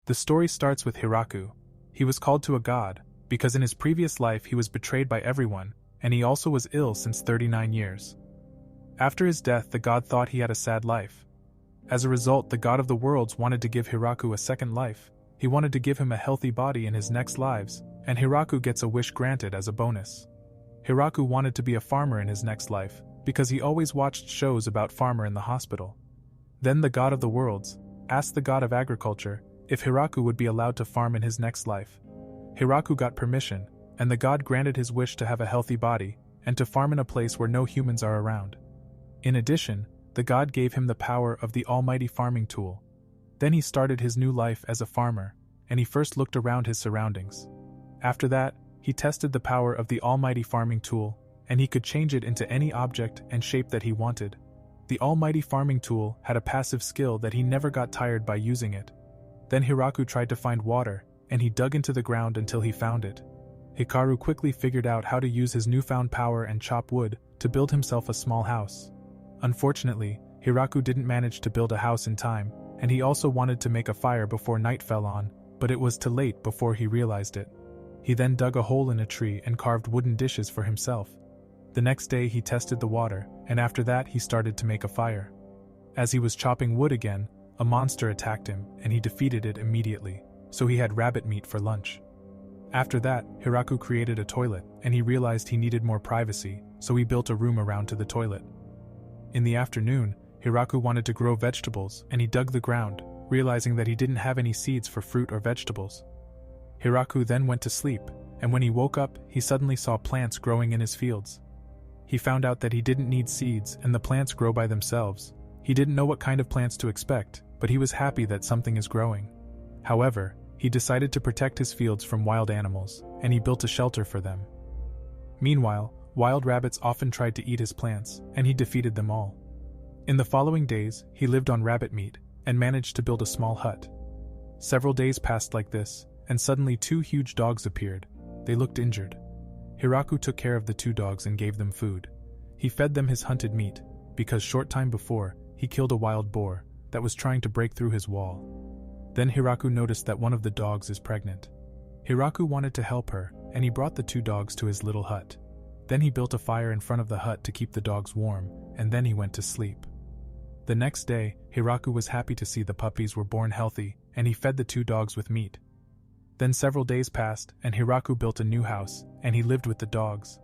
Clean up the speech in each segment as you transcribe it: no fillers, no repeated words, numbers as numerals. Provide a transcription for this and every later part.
The story starts with Hiraku. He was called to a god, because in his previous life he was betrayed by everyone, and he also was ill since 39 years. After his death, the god thought he had a sad life. As a result, the god of the worlds wanted to give Hiraku a second life. He wanted to give him a healthy body in his next lives, and Hiraku gets a wish granted as a bonus. Hiraku wanted to be a farmer in his next life, because he always watched shows about farmer in the hospital. Then the god of the worlds asked the god of agriculture if Hiraku would be allowed to farm in his next life. Hiraku got permission, and the god granted his wish to have a healthy body, and to farm in a place where no humans are around. In addition, the god gave him the power of the almighty farming tool. Then he started his new life as a farmer, and he first looked around his surroundings. After that, he tested the power of the almighty farming tool, and he could change it into any object and shape that he wanted. The almighty farming tool had a passive skill that he never got tired by using it. Then Hiraku tried to find water, and he dug into the ground until he found it. Hikaru quickly figured out how to use his newfound power and chop wood to build himself a small house. Unfortunately, Hiraku didn't manage to build a house in time, and he also wanted to make a fire before night fell on, but it was too late before he realized it. He then dug a hole in a tree and carved wooden dishes for himself. The next day he tested the water, and after that he started to make a fire. As he was chopping wood again, a monster attacked him, and he defeated it immediately, so he had rabbit meat for lunch. After that, Hiraku created a toilet, and he realized he needed more privacy, so he built a room around to the toilet. In the afternoon, Hiraku wanted to grow vegetables, and he dug the ground, realizing that he didn't have any seeds for fruit or vegetables. Hiraku then went to sleep, and when he woke up, he suddenly saw plants growing in his fields. He found out that he didn't need seeds and the plants grow by themselves. He didn't know what kind of plants to expect, but he was happy that something is growing. However, he decided to protect his fields from wild animals, and he built a shelter for them. Meanwhile, wild rabbits often tried to eat his plants, and he defeated them all. In the following days, he lived on rabbit meat, and managed to build a small hut. Several days passed like this, and suddenly 2 huge dogs appeared. They looked injured. Hiraku took care of the 2 dogs and gave them food. He fed them his hunted meat, because short time before, he killed a wild boar that was trying to break through his wall. Then Hiraku noticed that one of the dogs is pregnant. Hiraku wanted to help her, and he brought the 2 dogs to his little hut. Then he built a fire in front of the hut to keep the dogs warm, and then he went to sleep. The next day, Hiraku was happy to see the puppies were born healthy, and he fed the 2 dogs with meat. Then several days passed, and Hiraku built a new house, and he lived with the dogs.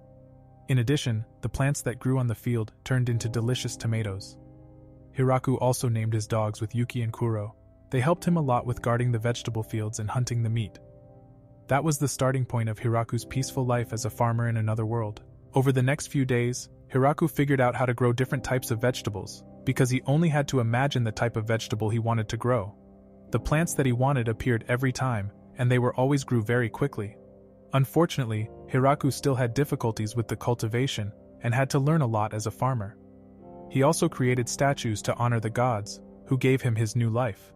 In addition, the plants that grew on the field turned into delicious tomatoes. Hiraku also named his dogs with Yuki and Kuro. They helped him a lot with guarding the vegetable fields and hunting the meat. That was the starting point of Hiraku's peaceful life as a farmer in another world. Over the next few days, Hiraku figured out how to grow different types of vegetables, because he only had to imagine the type of vegetable he wanted to grow. The plants that he wanted appeared every time, and they were always grew very quickly. Unfortunately, Hiraku still had difficulties with the cultivation, and had to learn a lot as a farmer. He also created statues to honor the gods, who gave him his new life.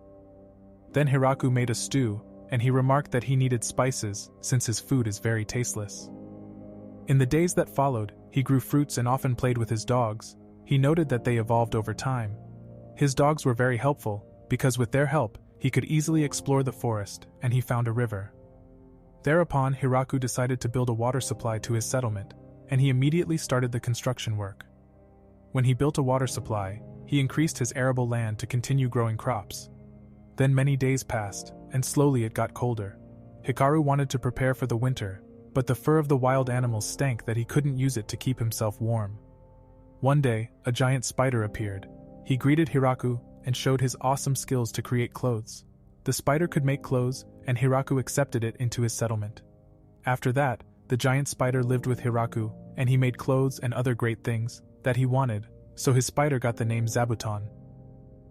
Then Hiraku made a stew, and he remarked that he needed spices, since his food is very tasteless. In the days that followed, he grew fruits and often played with his dogs. He noted that they evolved over time. His dogs were very helpful, because with their help, he could easily explore the forest, and he found a river. Thereupon, Hiraku decided to build a water supply to his settlement, and he immediately started the construction work. When he built a water supply, he increased his arable land to continue growing crops. Then many days passed, and slowly it got colder. Hikaru wanted to prepare for the winter, but the fur of the wild animals stank that he couldn't use it to keep himself warm. One day, a giant spider appeared. He greeted Hiraku and showed his awesome skills to create clothes. The spider could make clothes, and Hiraku accepted it into his settlement. After that, the giant spider lived with Hiraku, and he made clothes and other great things that he wanted, so his spider got the name Zabuton.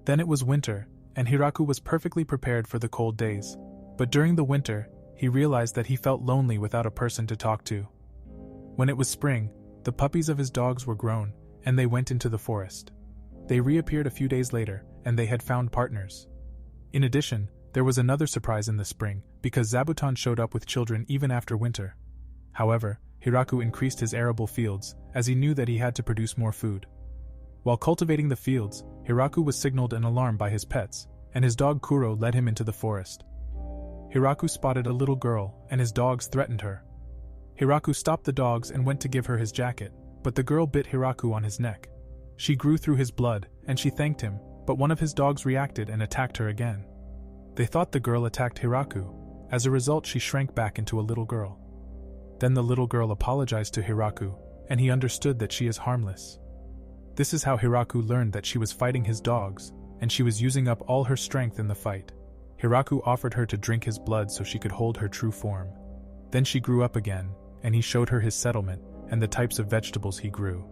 Then it was winter, and Hiraku was perfectly prepared for the cold days. But during the winter, he realized that he felt lonely without a person to talk to. When it was spring, the puppies of his dogs were grown, and they went into the forest. They reappeared a few days later, and they had found partners. In addition, there was another surprise in the spring, because Zabuton showed up with children even after winter. However, Hiraku increased his arable fields, as he knew that he had to produce more food. While cultivating the fields, Hiraku was signaled an alarm by his pets, and his dog Kuro led him into the forest. Hiraku spotted a little girl, and his dogs threatened her. Hiraku stopped the dogs and went to give her his jacket, but the girl bit Hiraku on his neck. She grew through his blood, and she thanked him, but one of his dogs reacted and attacked her again. They thought the girl attacked Hiraku. As a result, she shrank back into a little girl. Then the little girl apologized to Hiraku, and he understood that she is harmless. This is how Hiraku learned that she was fighting his dogs, and she was using up all her strength in the fight. Hiraku offered her to drink his blood so she could hold her true form. Then she grew up again, and he showed her his settlement and the types of vegetables he grew.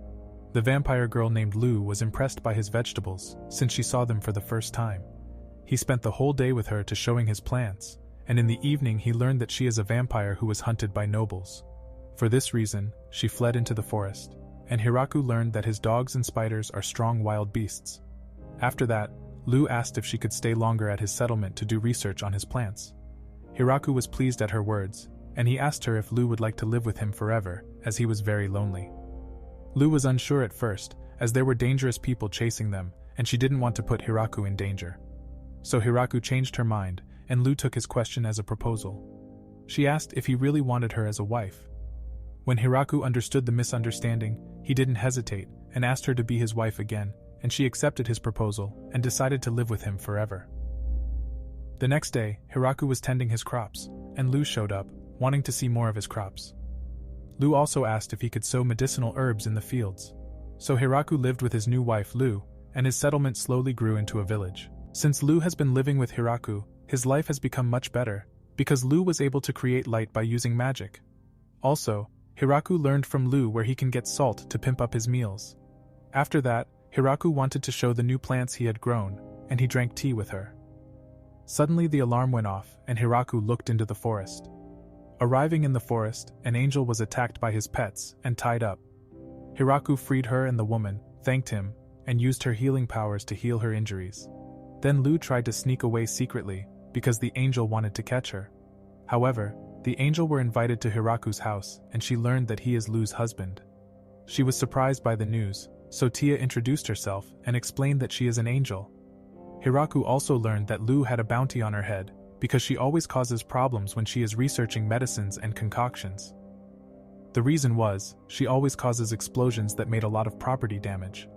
The vampire girl named Lu was impressed by his vegetables, since she saw them for the first time. He spent the whole day with her to showing his plants, and in the evening he learned that she is a vampire who was hunted by nobles. For this reason, she fled into the forest, and Hiraku learned that his dogs and spiders are strong wild beasts. After that, Lu asked if she could stay longer at his settlement to do research on his plants. Hiraku was pleased at her words, and he asked her if Lu would like to live with him forever, as he was very lonely. Lu was unsure at first, as there were dangerous people chasing them, and she didn't want to put Hiraku in danger. So Hiraku changed her mind, and Lu took his question as a proposal. She asked if he really wanted her as a wife. When Hiraku understood the misunderstanding, he didn't hesitate, and asked her to be his wife again, and she accepted his proposal, and decided to live with him forever. The next day, Hiraku was tending his crops, and Lu showed up, wanting to see more of his crops. Lu also asked if he could sow medicinal herbs in the fields. So Hiraku lived with his new wife Lu, and his settlement slowly grew into a village. Since Lu has been living with Hiraku, his life has become much better, because Lu was able to create light by using magic. Also, Hiraku learned from Lu where he can get salt to pimp up his meals. After that, Hiraku wanted to show the new plants he had grown, and he drank tea with her. Suddenly the alarm went off, and Hiraku looked into the forest. Arriving in the forest, an angel was attacked by his pets and tied up. Hiraku freed her and the woman, thanked him, and used her healing powers to heal her injuries. Then Lu tried to sneak away secretly, because the angel wanted to catch her. However, the angel were invited to Hiraku's house, and she learned that he is Lu's husband. She was surprised by the news, so Tia introduced herself and explained that she is an angel. Hiraku also learned that Lu had a bounty on her head, because she always causes problems when she is researching medicines and concoctions. The reason was, she always causes explosions that made a lot of property damage.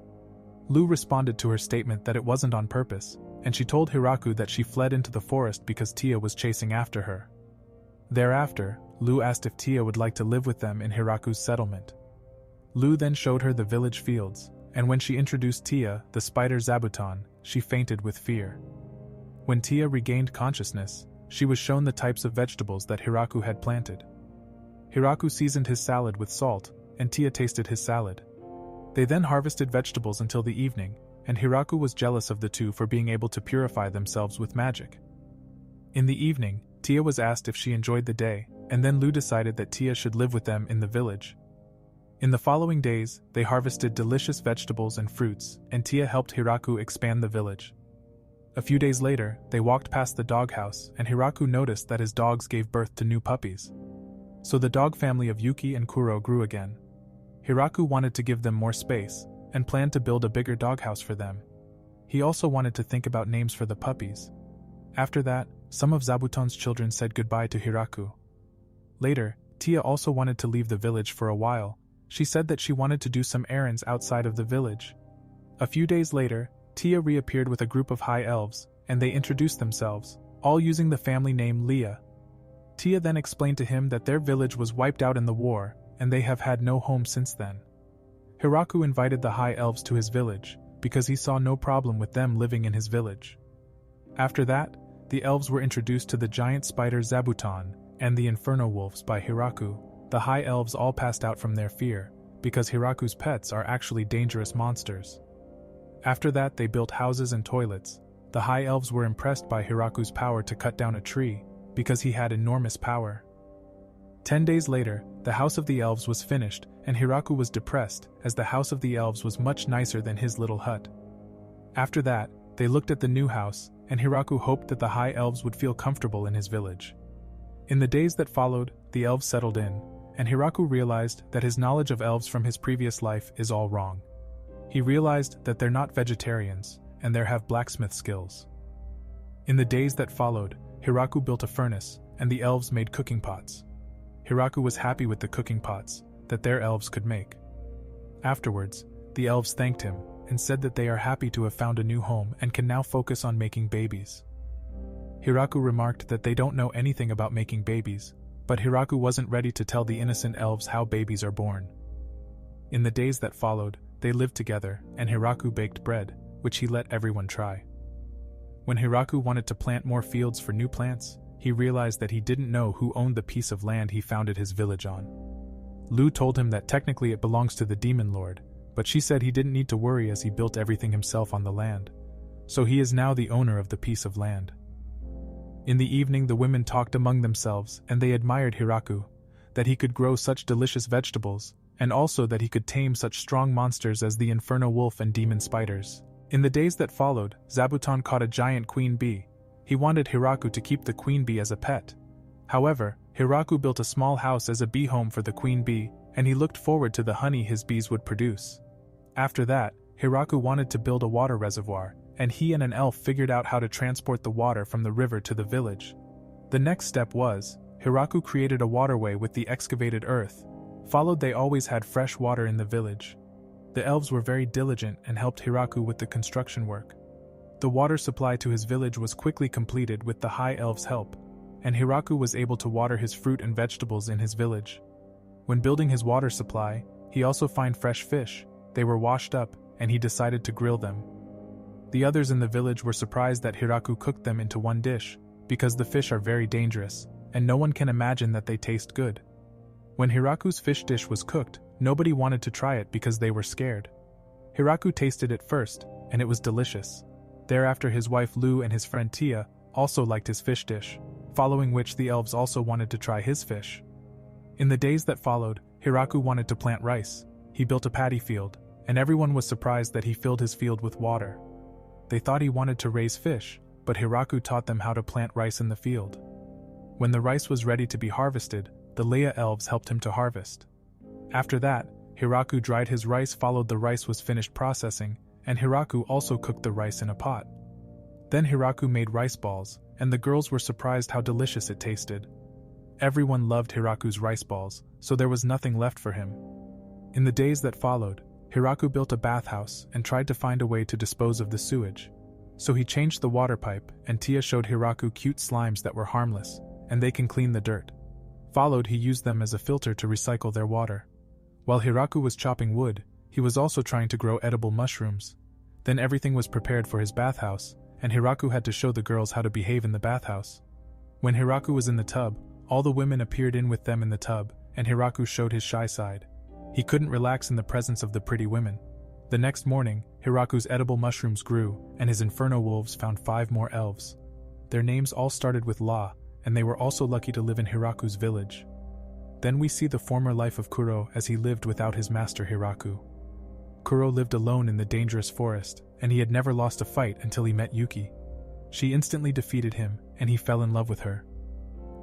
Lu responded to her statement that it wasn't on purpose, and she told Hiraku that she fled into the forest because Tia was chasing after her. Thereafter, Lu asked if Tia would like to live with them in Hiraku's settlement. Lu then showed her the village fields, and when she introduced Tia, the spider Zabuton, she fainted with fear. When Tia regained consciousness, she was shown the types of vegetables that Hiraku had planted. Hiraku seasoned his salad with salt, and Tia tasted his salad. They then harvested vegetables until the evening, and Hiraku was jealous of the two for being able to purify themselves with magic. In the evening, Tia was asked if she enjoyed the day, and then Lu decided that Tia should live with them in the village. In the following days, they harvested delicious vegetables and fruits, and Tia helped Hiraku expand the village. A few days later, they walked past the doghouse, and Hiraku noticed that his dogs gave birth to new puppies. So the dog family of Yuki and Kuro grew again. Hiraku wanted to give them more space, and planned to build a bigger doghouse for them. He also wanted to think about names for the puppies. After that, some of Zabuton's children said goodbye to Hiraku. Later, Tia also wanted to leave the village for a while. She said that she wanted to do some errands outside of the village. A few days later, Tia reappeared with a group of high elves, and they introduced themselves, all using the family name Leah. Tia then explained to him that their village was wiped out in the war, and they have had no home since then. Hiraku invited the high elves to his village, because he saw no problem with them living in his village. After that, the elves were introduced to the giant spider Zabuton and the inferno wolves by Hiraku. The high elves all passed out from their fear, because Hiraku's pets are actually dangerous monsters. After that, they built houses and toilets. The high elves were impressed by Hiraku's power to cut down a tree, because he had enormous power. 10 days later, the house of the elves was finished, and Hiraku was depressed, as the house of the elves was much nicer than his little hut. After that, they looked at the new house, and Hiraku hoped that the high elves would feel comfortable in his village. In the days that followed, the elves settled in, and Hiraku realized that his knowledge of elves from his previous life is all wrong. He realized that they're not vegetarians, and they have blacksmith skills. In the days that followed, Hiraku built a furnace, and the elves made cooking pots. Hiraku was happy with the cooking pots that their elves could make. Afterwards, the elves thanked him and said that they are happy to have found a new home and can now focus on making babies. Hiraku remarked that they don't know anything about making babies, but Hiraku wasn't ready to tell the innocent elves how babies are born. In the days that followed, they lived together, and Hiraku baked bread, which he let everyone try. When Hiraku wanted to plant more fields for new plants, he realized that he didn't know who owned the piece of land he founded his village on. Lu told him that technically it belongs to the demon lord, but she said he didn't need to worry as he built everything himself on the land. So he is now the owner of the piece of land. In the evening the women talked among themselves and they admired Hiraku, that he could grow such delicious vegetables, and also that he could tame such strong monsters as the inferno wolf and demon spiders. In the days that followed, Zabuton caught a giant queen bee. He wanted Hiraku to keep the queen bee as a pet. However, Hiraku built a small house as a bee home for the queen bee, and he looked forward to the honey his bees would produce. After that, Hiraku wanted to build a water reservoir, and he and an elf figured out how to transport the water from the river to the village. The next step was, Hiraku created a waterway with the excavated earth. Followed, they always had fresh water in the village. The elves were very diligent and helped Hiraku with the construction work. The water supply to his village was quickly completed with the high elves' help, and Hiraku was able to water his fruit and vegetables in his village. When building his water supply, he also found fresh fish. They were washed up, and he decided to grill them. The others in the village were surprised that Hiraku cooked them into one dish, because the fish are very dangerous, and no one can imagine that they taste good. When Hiraku's fish dish was cooked, nobody wanted to try it because they were scared. Hiraku tasted it first, and it was delicious. Thereafter his wife Lu and his friend Tia also liked his fish dish, following which the elves also wanted to try his fish. In the days that followed, Hiraku wanted to plant rice. He built a paddy field, and everyone was surprised that he filled his field with water. They thought he wanted to raise fish, but Hiraku taught them how to plant rice in the field. When the rice was ready to be harvested, the Leia elves helped him to harvest. After that, Hiraku dried his rice. Followed, the rice was finished processing, and Hiraku also cooked the rice in a pot. Then Hiraku made rice balls, and the girls were surprised how delicious it tasted. Everyone loved Hiraku's rice balls, so there was nothing left for him. In the days that followed, Hiraku built a bathhouse and tried to find a way to dispose of the sewage. So he changed the water pipe, and Tia showed Hiraku cute slimes that were harmless, and they can clean the dirt. Followed, he used them as a filter to recycle their water. While Hiraku was chopping wood, he was also trying to grow edible mushrooms. Then everything was prepared for his bathhouse, and Hiraku had to show the girls how to behave in the bathhouse. When Hiraku was in the tub, all the women appeared in with them in the tub, and Hiraku showed his shy side. He couldn't relax in the presence of the pretty women. The next morning, Hiraku's edible mushrooms grew, and his inferno wolves found 5 more elves. Their names all started with La, and they were also lucky to live in Hiraku's village. Then we see the former life of Kuro as he lived without his master Hiraku. Kuro lived alone in the dangerous forest, and he had never lost a fight until he met Yuki. She instantly defeated him, and he fell in love with her.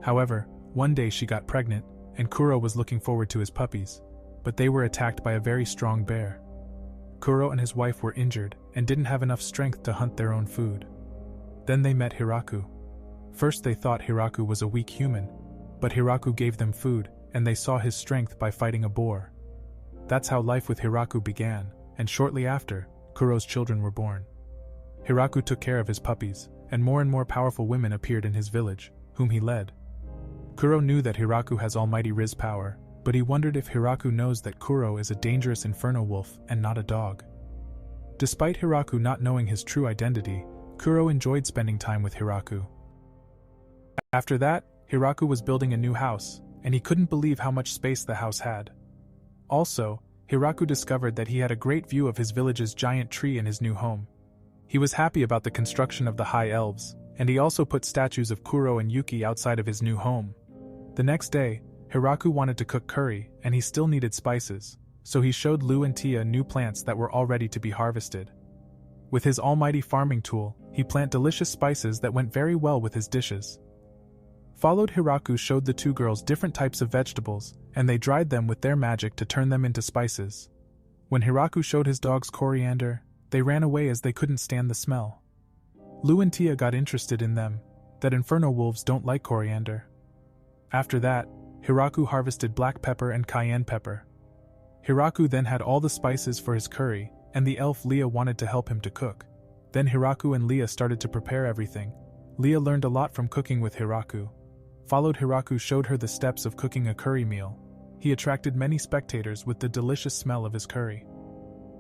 However, one day she got pregnant, and Kuro was looking forward to his puppies, but they were attacked by a very strong bear. Kuro and his wife were injured and didn't have enough strength to hunt their own food. Then they met Hiraku. First they thought Hiraku was a weak human, but Hiraku gave them food, and they saw his strength by fighting a boar. That's how life with Hiraku began, and shortly after, Kuro's children were born. Hiraku took care of his puppies, and more powerful women appeared in his village, whom he led. Kuro knew that Hiraku has almighty Riz power, but he wondered if Hiraku knows that Kuro is a dangerous inferno wolf and not a dog. Despite Hiraku not knowing his true identity, Kuro enjoyed spending time with Hiraku. After that, Hiraku was building a new house, and he couldn't believe how much space the house had. Also, Hiraku discovered that he had a great view of his village's giant tree in his new home. He was happy about the construction of the high elves, and he also put statues of Kuro and Yuki outside of his new home. The next day, Hiraku wanted to cook curry, and he still needed spices, so he showed Lu and Tia new plants that were all ready to be harvested. With his almighty farming tool, he planted delicious spices that went very well with his dishes. Followed, Hiraku showed the 2 girls different types of vegetables, and they dried them with their magic to turn them into spices. When Hiraku showed his dogs coriander, they ran away as they couldn't stand the smell. Lu and Tia got interested in them. that inferno wolves don't like coriander. After that, Hiraku harvested black pepper and cayenne pepper. Hiraku then had all the spices for his curry, and the elf Leah wanted to help him to cook. Then Hiraku and Leah started to prepare everything. Leah learned a lot from cooking with Hiraku. Hiraku showed her the steps of cooking a curry meal. He attracted many spectators with the delicious smell of his curry.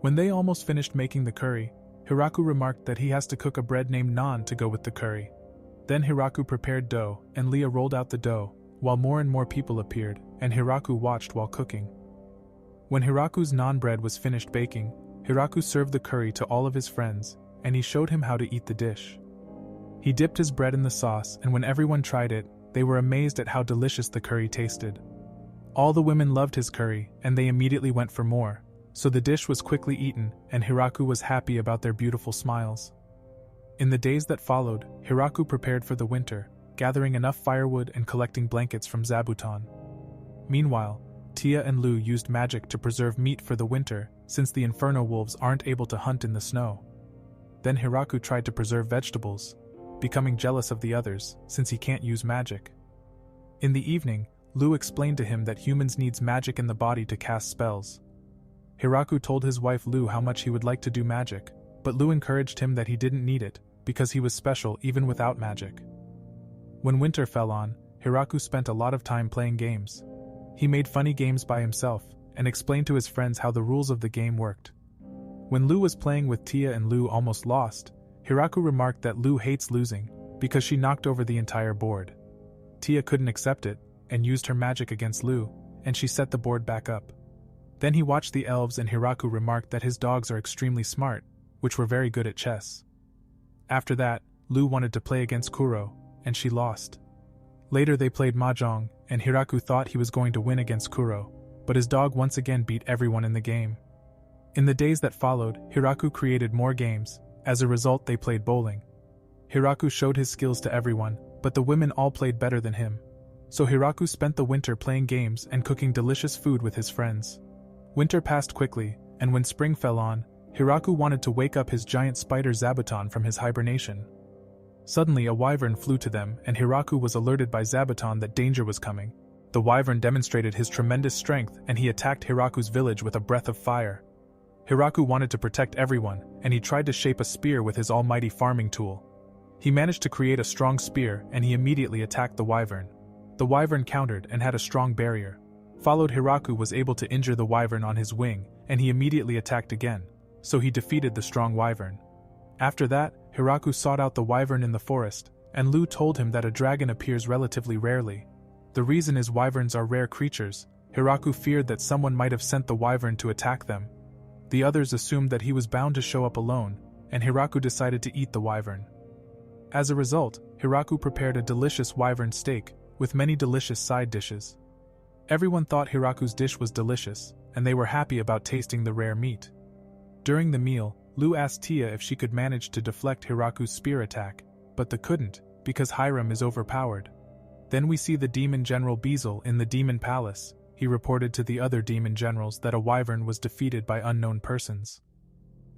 When they almost finished making the curry, Hiraku remarked that he has to cook a bread named naan to go with the curry. Then Hiraku prepared dough, and Leah rolled out the dough, while more and more people appeared, and Hiraku watched while cooking. When Hiraku's naan bread was finished baking, Hiraku served the curry to all of his friends, and he showed him how to eat the dish. He dipped his bread in the sauce, and when everyone tried it, they were amazed at how delicious the curry tasted. All the women loved his curry, and they immediately went for more, so the dish was quickly eaten, and Hiraku was happy about their beautiful smiles. In the days that followed, Hiraku prepared for the winter, gathering enough firewood and collecting blankets from Zabuton. Meanwhile, Tia and Lu used magic to preserve meat for the winter, since the inferno wolves aren't able to hunt in the snow. Then Hiraku tried to preserve vegetables, becoming jealous of the others, since he can't use magic. In the evening, Lu explained to him that humans needs magic in the body to cast spells. Hiraku told his wife Lu how much he would like to do magic, but Lu encouraged him that he didn't need it, because he was special even without magic. When winter fell on, Hiraku spent a lot of time playing games. He made funny games by himself, and explained to his friends how the rules of the game worked. When Lu was playing with Tia and Lu almost lost, Hiraku remarked that Lu hates losing, because she knocked over the entire board. Tia couldn't accept it, and used her magic against Lu, and she set the board back up. Then he watched the elves, and Hiraku remarked that his dogs are extremely smart, which were very good at chess. After that, Lu wanted to play against Kuro, and she lost. Later they played mahjong, and Hiraku thought he was going to win against Kuro, but his dog once again beat everyone in the game. In the days that followed, Hiraku created more games. As a result, they played bowling. Hiraku showed his skills to everyone, but the women all played better than him. So Hiraku spent the winter playing games and cooking delicious food with his friends. Winter passed quickly, and when spring fell on, Hiraku wanted to wake up his giant spider Zabuton from his hibernation. Suddenly a wyvern flew to them, and Hiraku was alerted by Zabuton that danger was coming. The wyvern demonstrated his tremendous strength, and he attacked Hiraku's village with a breath of fire. Hiraku wanted to protect everyone, and he tried to shape a spear with his almighty farming tool. He managed to create a strong spear, and he immediately attacked the wyvern. The wyvern countered and had a strong barrier. Followed, Hiraku was able to injure the wyvern on his wing, and he immediately attacked again, so he defeated the strong wyvern. After that, Hiraku sought out the wyvern in the forest, and Lu told him that a dragon appears relatively rarely. The reason is wyverns are rare creatures. Hiraku feared that someone might have sent the wyvern to attack them. The others assumed that he was bound to show up alone, and Hiraku decided to eat the wyvern. As a result, Hiraku prepared a delicious wyvern steak, with many delicious side dishes. Everyone thought Hiraku's dish was delicious, and they were happy about tasting the rare meat. During the meal, Lu asked Tia if she could manage to deflect Hiraku's spear attack, but they couldn't, because Hiram is overpowered. Then we see the demon general Bezel in the demon palace. He reported to the other demon generals that a wyvern was defeated by unknown persons.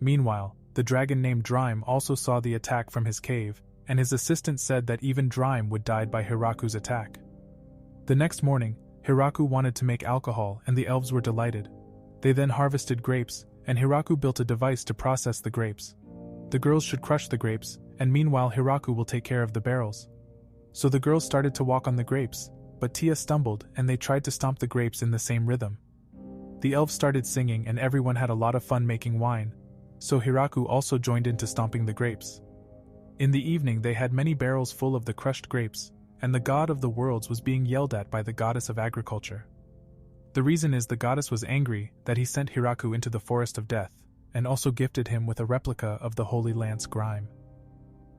Meanwhile, the dragon named Drime also saw the attack from his cave, and his assistant said that even Drime would die by Hiraku's attack. The next morning, Hiraku wanted to make alcohol, and the elves were delighted. They then harvested grapes, and Hiraku built a device to process the grapes. The girls should crush the grapes, and meanwhile Hiraku will take care of the barrels. So the girls started to walk on the grapes, but Tia stumbled and they tried to stomp the grapes in the same rhythm. The elves started singing and everyone had a lot of fun making wine, so Hiraku also joined into stomping the grapes. In the evening they had many barrels full of the crushed grapes, and the god of the worlds was being yelled at by the goddess of agriculture. The reason is the goddess was angry that he sent Hiraku into the forest of death, and also gifted him with a replica of the holy lance Grime.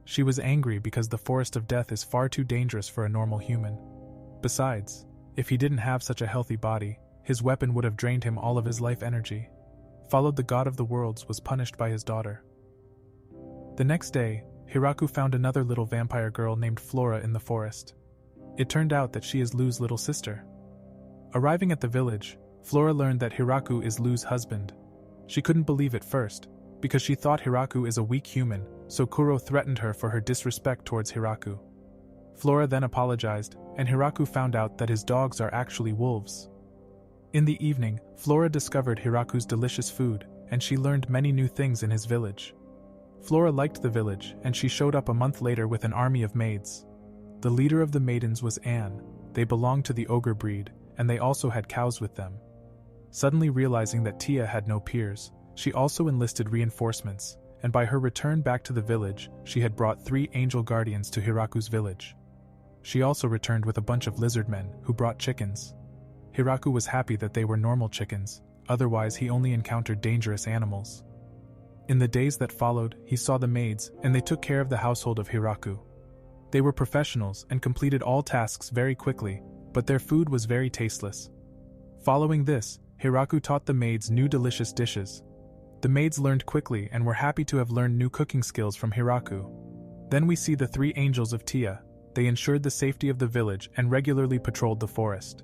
She was angry because the forest of death is far too dangerous for a normal human. Besides, if he didn't have such a healthy body, his weapon would have drained him all of his life energy. Followed, the god of the worlds was punished by his daughter. The next day, Hiraku found another little vampire girl named Flora in the forest. It turned out that she is Lu's little sister. Arriving at the village, Flora learned that Hiraku is Lu's husband. She couldn't believe it first, because she thought Hiraku is a weak human, so Kuro threatened her for her disrespect towards Hiraku. Flora then apologized, and Hiraku found out that his dogs are actually wolves. In the evening, Flora discovered Hiraku's delicious food, and she learned many new things in his village. Flora liked the village, and she showed up a month later with an army of maids. The leader of the maidens was Anne. They belonged to the ogre breed, and they also had cows with them. Suddenly realizing that Tia had no peers, she also enlisted reinforcements, and by her return back to the village, she had brought 3 angel guardians to Hiraku's village. She also returned with a bunch of lizard men who brought chickens. Hiraku was happy that they were normal chickens, otherwise he only encountered dangerous animals. In the days that followed, he saw the maids, and they took care of the household of Hiraku. They were professionals and completed all tasks very quickly, but their food was very tasteless. Following this, Hiraku taught the maids new delicious dishes. The maids learned quickly and were happy to have learned new cooking skills from Hiraku. Then we see the 3 angels of Tia. They ensured the safety of the village and regularly patrolled the forest.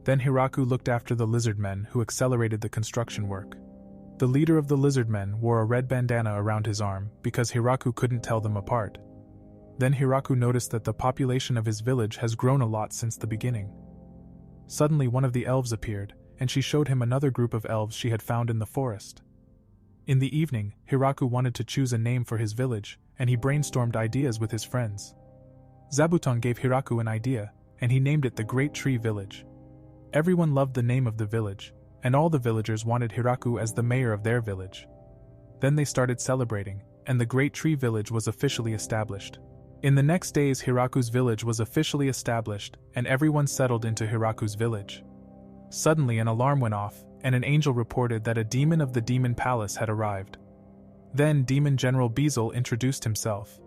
Then Hiraku looked after the lizard men who accelerated the construction work. The leader of the lizard men wore a red bandana around his arm because Hiraku couldn't tell them apart. Then Hiraku noticed that the population of his village has grown a lot since the beginning. Suddenly one of the elves appeared, and she showed him another group of elves she had found in the forest. In the evening, Hiraku wanted to choose a name for his village, and he brainstormed ideas with his friends. Zabuton gave Hiraku an idea, and he named it the Great Tree Village. Everyone loved the name of the village, and all the villagers wanted Hiraku as the mayor of their village. Then they started celebrating, and the Great Tree Village was officially established. In the next days, Hiraku's village was officially established, and everyone settled into Hiraku's village. Suddenly an alarm went off, and an angel reported that a demon of the demon palace had arrived. Then Demon General Beezle introduced himself.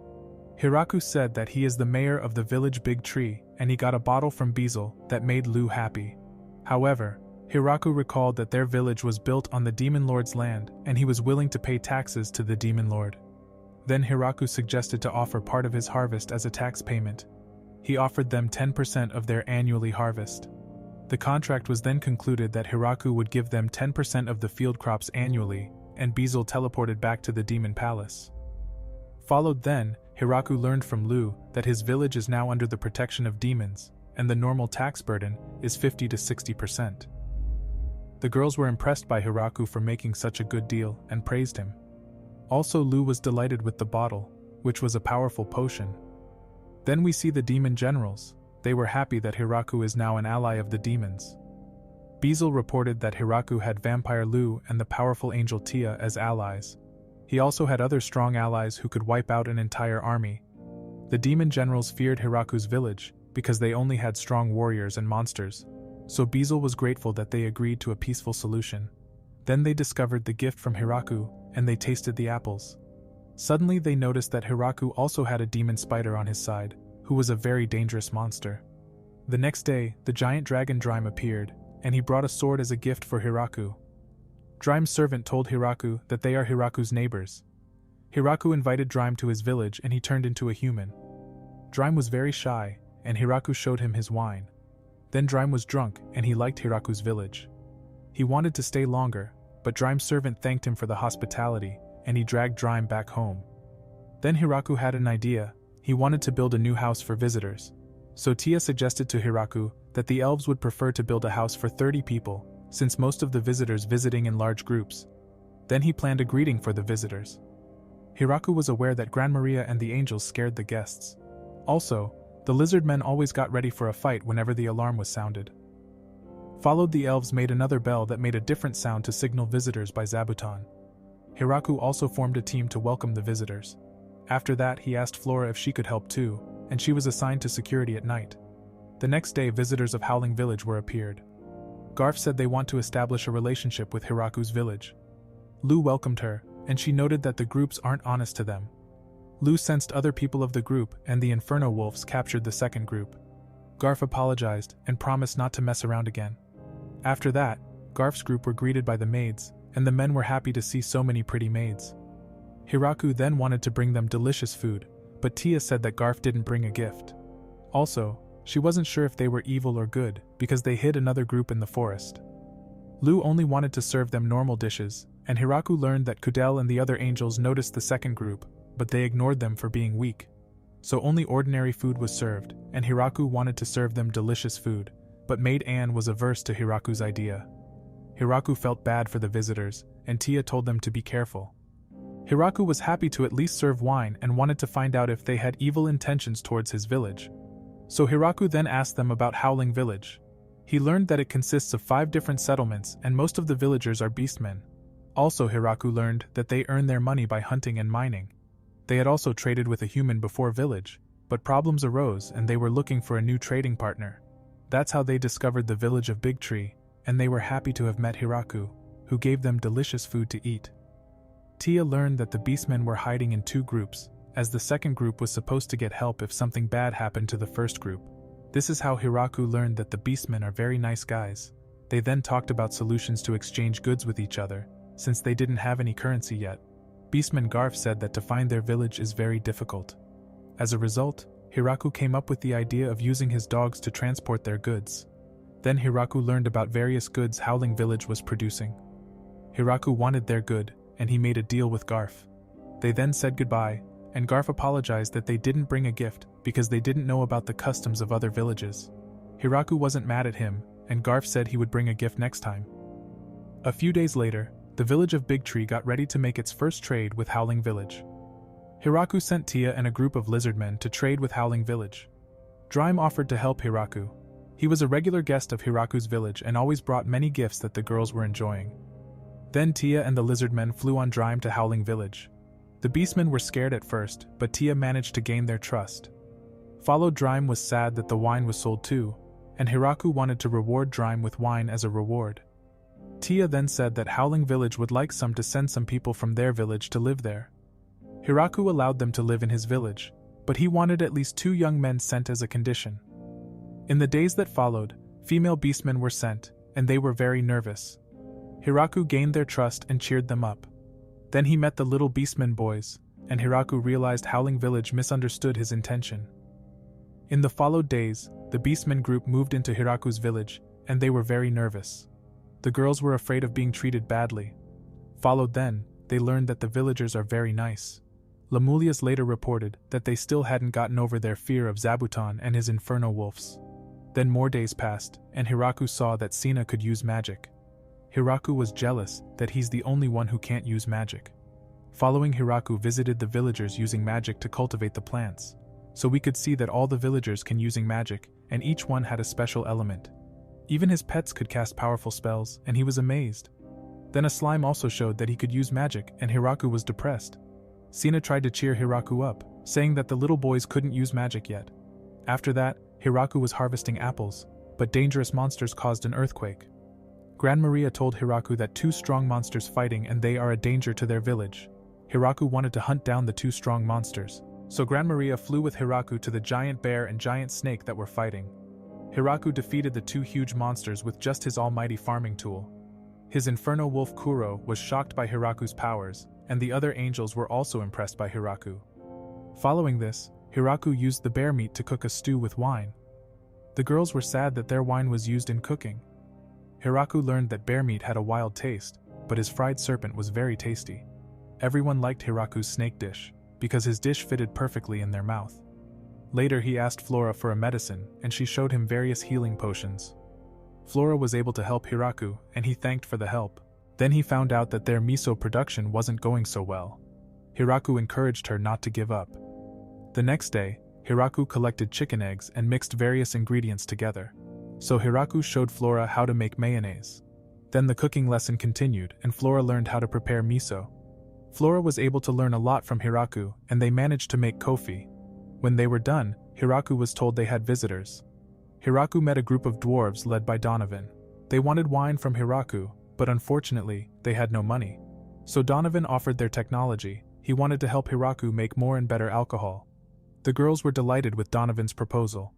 Hiraku said that he is the mayor of the village Big Tree, and he got a bottle from Beezle that made Lu happy. However, Hiraku recalled that their village was built on the Demon Lord's land, and he was willing to pay taxes to the Demon Lord. Then Hiraku suggested to offer part of his harvest as a tax payment. He offered them 10% of their annually harvest. The contract was then concluded that Hiraku would give them 10% of the field crops annually, and Beezle teleported back to the Demon Palace. Followed then, Hiraku learned from Lu that his village is now under the protection of demons, and the normal tax burden is 50 to 60%. The girls were impressed by Hiraku for making such a good deal and praised him. Also, Lu was delighted with the bottle, which was a powerful potion. Then we see the demon generals. They were happy that Hiraku is now an ally of the demons. Beezle reported that Hiraku had Vampire Lu and the powerful angel Tia as allies. He also had other strong allies who could wipe out an entire army. The demon generals feared Hiraku's village because they only had strong warriors and monsters, so Beezle was grateful that they agreed to a peaceful solution. Then they discovered the gift from Hiraku, and they tasted the apples. Suddenly they noticed that Hiraku also had a demon spider on his side, who was a very dangerous monster. The next day, the giant dragon Drime appeared, and he brought a sword as a gift for Hiraku. Drime's servant told Hiraku that they are Hiraku's neighbors. Hiraku invited Drime to his village and he turned into a human. Drime was very shy, and Hiraku showed him his wine. Then Drime was drunk and he liked Hiraku's village. He wanted to stay longer, but Drime's servant thanked him for the hospitality, and he dragged Drime back home. Then Hiraku had an idea. He wanted to build a new house for visitors. So Tia suggested to Hiraku that the elves would prefer to build a house for 30 people, since most of the visitors visiting in large groups. Then he planned a greeting for the visitors. Hiraku was aware that Gran Maria and the angels scared the guests. Also, the lizard men always got ready for a fight whenever the alarm was sounded. Followed, the elves made another bell that made a different sound to signal visitors by Zabuton. Hiraku also formed a team to welcome the visitors. After that, he asked Flora if she could help too, and she was assigned to security at night. The next day, visitors of Howling Village were appeared. Garf said they want to establish a relationship with Hiraku's village. Lu welcomed her, and she noted that the groups aren't honest to them. Lu sensed other people of the group, and the Inferno Wolves captured the second group. Garf apologized and promised not to mess around again. After that, Garf's group were greeted by the maids, and the men were happy to see so many pretty maids. Hiraku then wanted to bring them delicious food, but Tia said that Garf didn't bring a gift. Also, she wasn't sure if they were evil or good, because they hid another group in the forest. Lu only wanted to serve them normal dishes, and Hiraku learned that Kudel and the other angels noticed the second group, but they ignored them for being weak. so only ordinary food was served, and Hiraku wanted to serve them delicious food, but maid Anne was averse to Hiraku's idea. Hiraku felt bad for the visitors, and Tia told them to be careful. Hiraku was happy to at least serve wine and wanted to find out if they had evil intentions towards his village. So Hiraku then asked them about Howling Village. He learned that it consists of 5 different settlements and most of the villagers are beastmen. Also Hiraku learned that they earn their money by hunting and mining. They had also traded with a human before village, but problems arose and they were looking for a new trading partner. That's how they discovered the village of Big Tree, and they were happy to have met Hiraku, who gave them delicious food to eat. Tia learned that the beastmen were hiding in 2 groups, as the second group was supposed to get help if something bad happened to the first group. This is how Hiraku learned that the beastmen are very nice guys. They then talked about solutions to exchange goods with each other, since they didn't have any currency yet. Beastman Garf said that to find their village is very difficult. As a result, Hiraku came up with the idea of using his dogs to transport their goods. Then Hiraku learned about various goods Howling Village was producing. Hiraku wanted their good, and he made a deal with Garf. They then said goodbye, and Garf apologized that they didn't bring a gift because they didn't know about the customs of other villages. Hiraku wasn't mad at him, and Garf said he would bring a gift next time. A few days later, the village of Big Tree got ready to make its first trade with Howling Village. Hiraku sent Tia and a group of lizardmen to trade with Howling Village. Drime offered to help Hiraku. He was a regular guest of Hiraku's village and always brought many gifts that the girls were enjoying. Then Tia and the lizardmen flew on Drime to Howling Village. The beastmen were scared at first, but Tia managed to gain their trust. Followed Drime was sad that the wine was sold too, and Hiraku wanted to reward Drime with wine as a reward. Tia then said that Howling Village would like some to send some people from their village to live there. Hiraku allowed them to live in his village, but he wanted at least 2 young men sent as a condition. In the days that followed, female beastmen were sent, and they were very nervous. Hiraku gained their trust and cheered them up. Then he met the little beastmen boys, and Hiraku realized Howling Village misunderstood his intention. In the followed days, the beastmen group moved into Hiraku's village, and they were very nervous. The girls were afraid of being treated badly. Followed then, they learned that the villagers are very nice. Lemulius later reported that they still hadn't gotten over their fear of Zabuton and his inferno wolves. Then more days passed, and Hiraku saw that Sina could use magic. Hiraku was jealous that he's the only one who can't use magic. Following Hiraku visited the villagers using magic to cultivate the plants, so we could see that all the villagers can using magic, and each one had a special element. Even his pets could cast powerful spells, and he was amazed. Then a slime also showed that he could use magic, and Hiraku was depressed. Sina tried to cheer Hiraku up, saying that the little boys couldn't use magic yet. After that, Hiraku was harvesting apples, but dangerous monsters caused an earthquake. Gran Maria told Hiraku that 2 strong monsters fighting and they are a danger to their village. Hiraku wanted to hunt down the 2 strong monsters, so Gran Maria flew with Hiraku to the giant bear and giant snake that were fighting. Hiraku defeated the 2 huge monsters with just his almighty farming tool. His inferno wolf Kuro was shocked by Hiraku's powers, and the other angels were also impressed by Hiraku. Following this, Hiraku used the bear meat to cook a stew with wine. The girls were sad that their wine was used in cooking. Hiraku learned that bear meat had a wild taste, but his fried serpent was very tasty. Everyone liked Hiraku's snake dish, because his dish fitted perfectly in their mouth. Later he asked Flora for a medicine, and she showed him various healing potions. Flora was able to help Hiraku, and he thanked for the help. Then he found out that their miso production wasn't going so well. Hiraku encouraged her not to give up. The next day, Hiraku collected chicken eggs and mixed various ingredients together. So Hiraku showed Flora how to make mayonnaise. Then the cooking lesson continued, and Flora learned how to prepare miso. Flora was able to learn a lot from Hiraku, and they managed to make kofi. When they were done, Hiraku was told they had visitors. Hiraku met a group of dwarves led by Donovan. They wanted wine from Hiraku, but unfortunately, they had no money. So Donovan offered their technology. He wanted to help Hiraku make more and better alcohol. The girls were delighted with Donovan's proposal.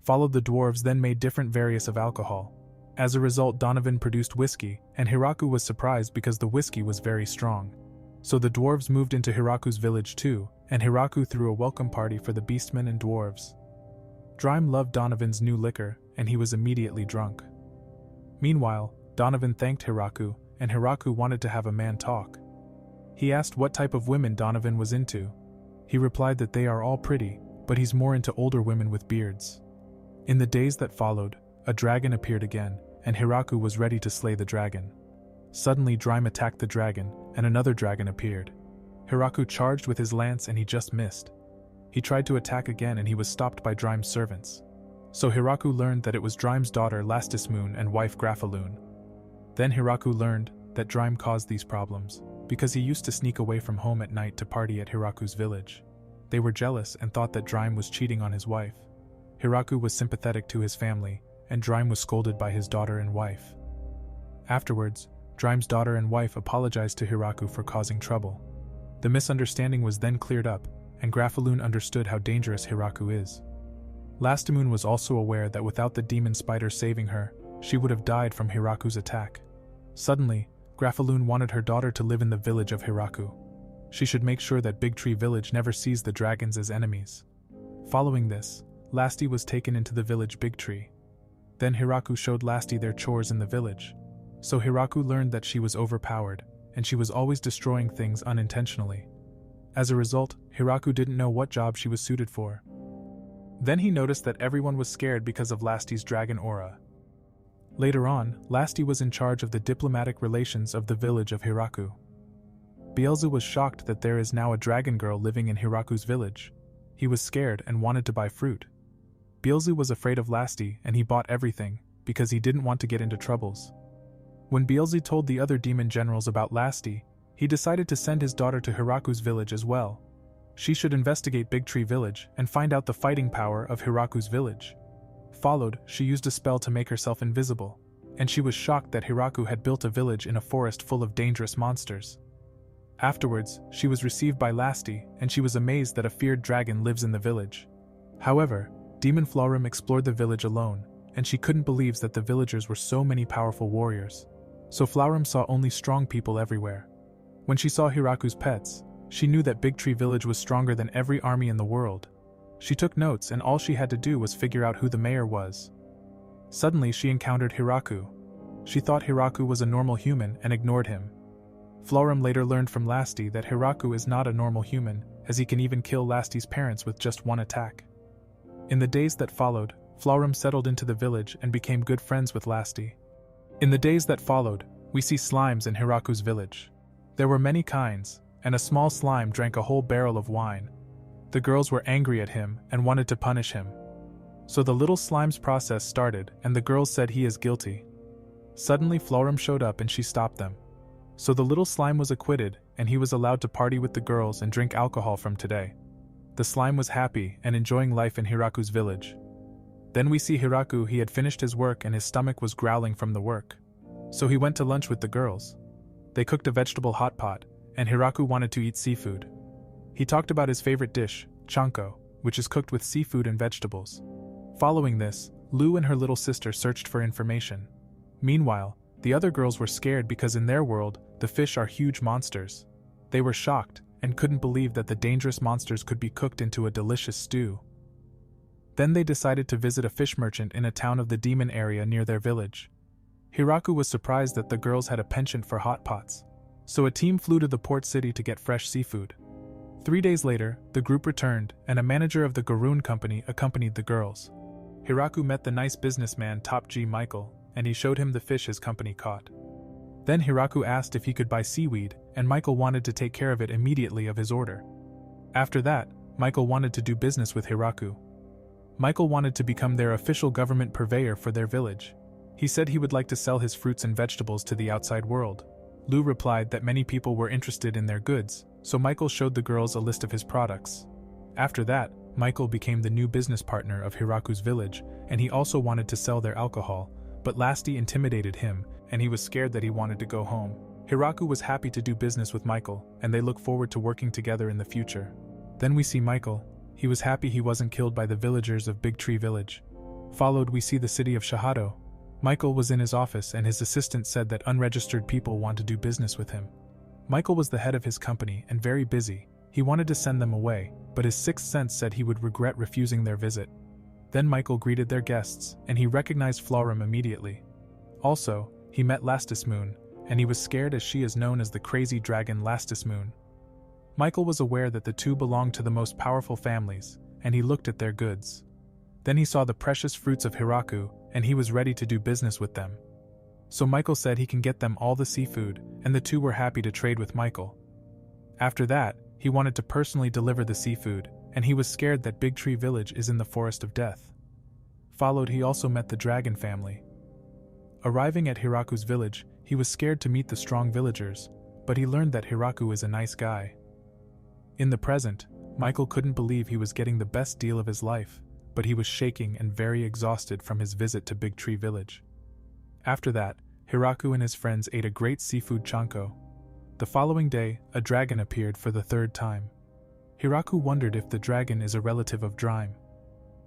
Followed the dwarves then made different various of alcohol. As a result, Donovan produced whiskey, and Hiraku was surprised because the whiskey was very strong. So the dwarves moved into Hiraku's village too, and Hiraku threw a welcome party for the beastmen and dwarves. Drime loved Donovan's new liquor, and he was immediately drunk. Meanwhile, Donovan thanked Hiraku, and Hiraku wanted to have a man talk. He asked what type of women Donovan was into. He replied that they are all pretty, but he's more into older women with beards. In the days that followed, a dragon appeared again, and Hiraku was ready to slay the dragon. Suddenly Drime attacked the dragon, and another dragon appeared. Hiraku charged with his lance and he just missed. He tried to attack again and he was stopped by Drime's servants. So Hiraku learned that it was Drime's daughter Lastismoon and wife Grafaloon. Then Hiraku learned that Drime caused these problems, because he used to sneak away from home at night to party at Hiraku's village. They were jealous and thought that Drime was cheating on his wife. Hiraku was sympathetic to his family, and Drime was scolded by his daughter and wife. Afterwards, Drime's daughter and wife apologized to Hiraku for causing trouble. The misunderstanding was then cleared up, and Grafaloon understood how dangerous Hiraku is. Lastimune was also aware that without the demon spider saving her, she would have died from Hiraku's attack. Suddenly, Grafaloon wanted her daughter to live in the village of Hiraku. She should make sure that Big Tree Village never sees the dragons as enemies. Following this, Lasti was taken into the village Big Tree. Then Hiraku showed Lasti their chores in the village. So Hiraku learned that she was overpowered, and she was always destroying things unintentionally. As a result, Hiraku didn't know what job she was suited for. Then he noticed that everyone was scared because of Lasti's dragon aura. Later on, Lasti was in charge of the diplomatic relations of the village of Hiraku. Bielzu was shocked that there is now a dragon girl living in Hiraku's village. He was scared and wanted to buy fruit. Bielzu was afraid of Lasti and he bought everything, because he didn't want to get into troubles. When Bielzu told the other demon generals about Lasti, he decided to send his daughter to Hiraku's village as well. She should investigate Big Tree Village and find out the fighting power of Hiraku's village. Followed, she used a spell to make herself invisible, and she was shocked that Hiraku had built a village in a forest full of dangerous monsters. Afterwards, she was received by Lasti, and she was amazed that a feared dragon lives in the village. However, Demon Flaurum explored the village alone, and she couldn't believe that the villagers were so many powerful warriors. So Flaurum saw only strong people everywhere. When she saw Hiraku's pets, she knew that Big Tree Village was stronger than every army in the world. She took notes and all she had to do was figure out who the mayor was. Suddenly she encountered Hiraku. She thought Hiraku was a normal human and ignored him. Flaurum later learned from Lasti that Hiraku is not a normal human, as he can even kill Lasti's parents with just one attack. In the days that followed, Flaurum settled into the village and became good friends with Lasti. In the days that followed, we see slimes in Hiraku's village. There were many kinds, and a small slime drank a whole barrel of wine. The girls were angry at him and wanted to punish him. So the little slime's process started and the girls said he is guilty. Suddenly Flaurum showed up and she stopped them. So the little slime was acquitted and he was allowed to party with the girls and drink alcohol from today. The slime was happy and enjoying life in Hiraku's village. Then we see Hiraku. He had finished his work and his stomach was growling from the work. So he went to lunch with the girls. They cooked a vegetable hot pot, and Hiraku wanted to eat seafood. He talked about his favorite dish, chanko, which is cooked with seafood and vegetables. Following this, Lu and her little sister searched for information. Meanwhile, the other girls were scared because in their world, the fish are huge monsters. They were shocked and couldn't believe that the dangerous monsters could be cooked into a delicious stew. Then they decided to visit a fish merchant in a town of the demon area near their village. Hiraku was surprised that the girls had a penchant for hot pots. So a team flew to the port city to get fresh seafood. 3 days later, the group returned, and a manager of the Garoon company accompanied the girls. Hiraku met the nice businessman Top G Michael, and he showed him the fish his company caught. Then Hiraku asked if he could buy seaweed, and Michael wanted to take care of it immediately of his order. After that, Michael wanted to do business with Hiraku. Michael wanted to become their official government purveyor for their village. He said he would like to sell his fruits and vegetables to the outside world. Lu replied that many people were interested in their goods, so Michael showed the girls a list of his products. After that, Michael became the new business partner of Hiraku's village, and he also wanted to sell their alcohol, but Lasti intimidated him, and he was scared that he wanted to go home. Hiraku was happy to do business with Michael, and they look forward to working together in the future. Then we see Michael. He was happy he wasn't killed by the villagers of Big Tree Village. Followed we see the city of Shahado. Michael was in his office and his assistant said that unregistered people want to do business with him. Michael was the head of his company and very busy. He wanted to send them away, but his sixth sense said he would regret refusing their visit. Then Michael greeted their guests, and he recognized Flaurum immediately. Also, he met Lastismoon, and he was scared as she is known as the crazy dragon Lastismoon. Michael was aware that the two belonged to the most powerful families, and he looked at their goods. Then he saw the precious fruits of Hiraku, and he was ready to do business with them. So Michael said he can get them all the seafood, and the two were happy to trade with Michael. After that, he wanted to personally deliver the seafood, and he was scared that Big Tree Village is in the Forest of Death. Followed, he also met the dragon family. Arriving at Hiraku's village, he was scared to meet the strong villagers, but he learned that Hiraku is a nice guy. In the present, Michael couldn't believe he was getting the best deal of his life, but he was shaking and very exhausted from his visit to Big Tree Village. After that, Hiraku and his friends ate a great seafood chanko. The following day, a dragon appeared for the third time. Hiraku wondered if the dragon is a relative of Drime.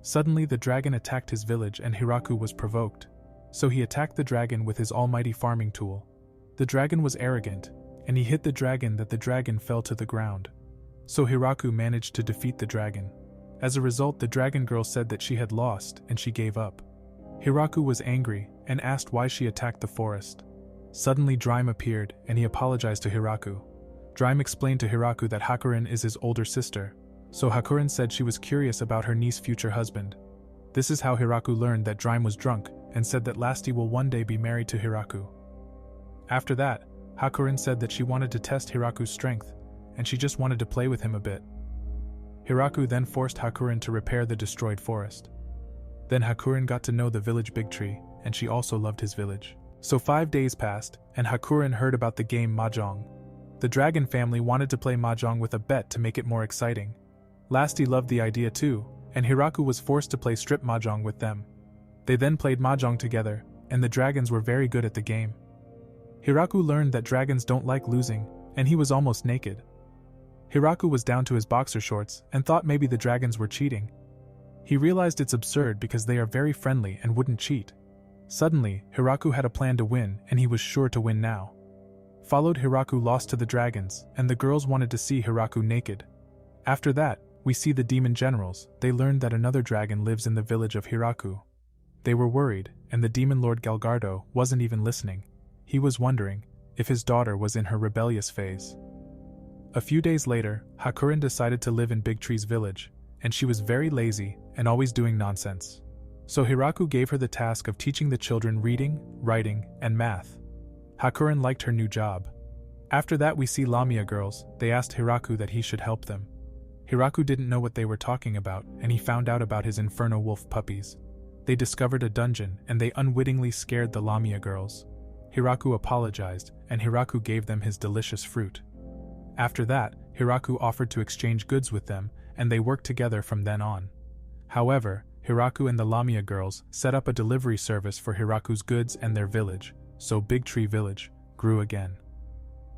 Suddenly the dragon attacked his village and Hiraku was provoked, so he attacked the dragon with his almighty farming tool. The dragon was arrogant, and he hit the dragon that the dragon fell to the ground. So Hiraku managed to defeat the dragon. As a result, the dragon girl said that she had lost and she gave up. Hiraku was angry and asked why she attacked the forest. Suddenly Drime appeared and he apologized to Hiraku. Drime explained to Hiraku that Hakurin is his older sister, so Hakurin said she was curious about her niece's future husband. This is how Hiraku learned that Drime was drunk and said that Lasti will one day be married to Hiraku. After that, Hakurin said that she wanted to test Hiraku's strength, and she just wanted to play with him a bit. Hiraku then forced Hakurin to repair the destroyed forest. Then Hakurin got to know the village Big Tree, and she also loved his village. So 5 days passed, and Hakurin heard about the game Mahjong. The dragon family wanted to play Mahjong with a bet to make it more exciting. Lasti loved the idea too, and Hiraku was forced to play strip Mahjong with them. They then played Mahjong together, and the dragons were very good at the game. Hiraku learned that dragons don't like losing, and he was almost naked. Hiraku was down to his boxer shorts and thought maybe the dragons were cheating. He realized it's absurd because they are very friendly and wouldn't cheat. Suddenly, Hiraku had a plan to win, and he was sure to win now. Followed, Hiraku lost to the dragons, and the girls wanted to see Hiraku naked. After that, we see the demon generals. They learned that another dragon lives in the village of Hiraku. They were worried, and the demon lord Galgardo wasn't even listening. He was wondering if his daughter was in her rebellious phase. A few days later, Hakurin decided to live in Big Tree's village, and she was very lazy and always doing nonsense. So Hiraku gave her the task of teaching the children reading, writing, and math. Hakurin liked her new job. After that, we see Lamia girls. They asked Hiraku that he should help them. Hiraku didn't know what they were talking about, and he found out about his inferno wolf puppies. They discovered a dungeon, and they unwittingly scared the Lamia girls. Hiraku apologized, and Hiraku gave them his delicious fruit. After that, Hiraku offered to exchange goods with them, and they worked together from then on. However, Hiraku and the Lamia girls set up a delivery service for Hiraku's goods and their village, so Big Tree Village grew again.